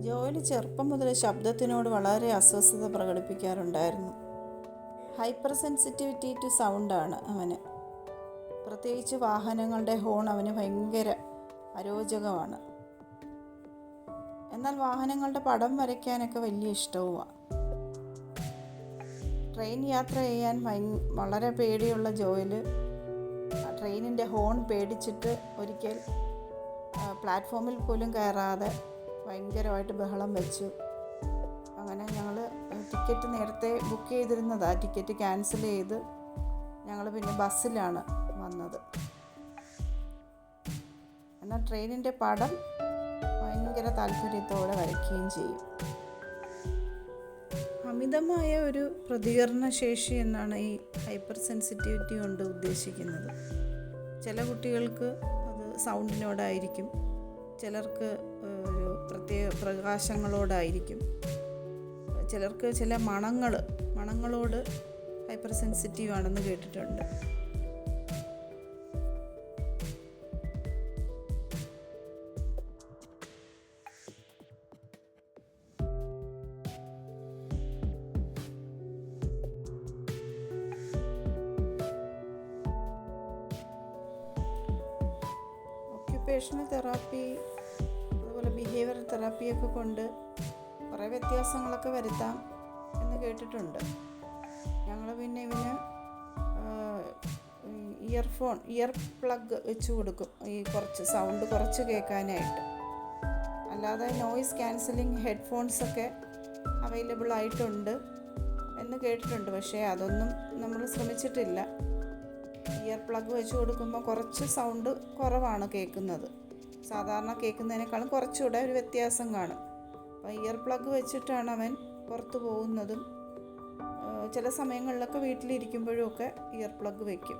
Joel ചെറുപ്പം മുതൽ ശബ്ദത്തിനോട് വളരെ അസ്വസ്ഥത പ്രകടിപ്പിക്കാറുണ്ടായിരുന്നു. ഹൈപ്പർ സെൻസിറ്റിവിറ്റി ടു സൗണ്ടാണ് അവന്. പ്രത്യേകിച്ച് വാഹനങ്ങളുടെ ഹോൺ അവന് ഭയങ്കര അരോചകമാണ്. എന്നാൽ വാഹനങ്ങളുടെ പടം വരയ്ക്കാനൊക്കെ വലിയ ഇഷ്ടവുമാണ്. ട്രെയിൻ യാത്ര ചെയ്യാൻ വളരെ പേടിയുള്ള ജോയൽ ട്രെയിനിൻ്റെ ഹോൺ പേടിച്ചിട്ട് ഒരിക്കൽ പ്ലാറ്റ്ഫോമിൽ പോലും കയറാതെ ഭയങ്കരമായിട്ട് ബഹളം വെച്ചു. അങ്ങനെ ഞങ്ങൾ ടിക്കറ്റ് നേരത്തെ ബുക്ക് ചെയ്തിരുന്നതാണ്. ടിക്കറ്റ് ക്യാൻസൽ ചെയ്ത് ഞങ്ങൾ പിന്നെ ബസ്സിലാണ് വന്നത്. എന്നാൽ ട്രെയിനിൻ്റെ പടം ഭയങ്കര താല്പര്യത്തോടെ വരയ്ക്കുകയും ചെയ്യും. അമിതമായ ഒരു പ്രതികരണശേഷി എന്നാണ് ഈ ഹൈപ്പർ സെൻസിറ്റിവിറ്റി കൊണ്ട് ഉദ്ദേശിക്കുന്നത്. ചില കുട്ടികൾക്ക് അത് സൗണ്ടിനോടായിരിക്കും, ചിലർക്ക് ഒരു പ്രത്യേക പ്രകാശങ്ങളോടായിരിക്കും, ചിലർക്ക് ചില മണങ്ങളോട് ഹൈപ്പർ സെൻസിറ്റീവ് ആണെന്ന് കേട്ടിട്ടുണ്ട്. ഒക്യുപേഷണൽ തെറാപ്പി അതുപോലെ ബിഹേവിയറൽ തെറാപ്പിയൊക്കെ കൊണ്ട് കുറേ വ്യത്യാസങ്ങളൊക്കെ വരുത്താം എന്ന് കേട്ടിട്ടുണ്ട്. ഞങ്ങൾ പിന്നെ ഇവന് ഇയർ പ്ലഗ് വെച്ച് കൊടുക്കും, ഈ കുറച്ച് സൗണ്ട് കുറച്ച് കേൾക്കാനായിട്ട്. അല്ലാതെ നോയിസ് ക്യാൻസലിങ് ഹെഡ്ഫോൺസൊക്കെ അവൈലബിൾ ആയിട്ടുണ്ട് എന്ന് കേട്ടിട്ടുണ്ട്. പക്ഷേ അതൊന്നും നമ്മൾ ശ്രമിച്ചിട്ടില്ല. ഇയർ പ്ലഗ് വെച്ച് കൊടുക്കുമ്പോൾ കുറച്ച് സൗണ്ട് കുറവാണ് കേൾക്കുന്നത്. സാധാരണ കേൾക്കുന്നതിനേക്കാളും കുറച്ചുകൂടെ ഒരു വ്യത്യാസം കാണും. അപ്പോൾ ഇയർ പ്ലഗ് വെച്ചിട്ടാണ് അവൻ പുറത്ത് പോകുന്നതും ചില സമയങ്ങളിലൊക്കെ വീട്ടിലിരിക്കുമ്പോഴും ഒക്കെ ഇയർ പ്ലഗ് വയ്ക്കും.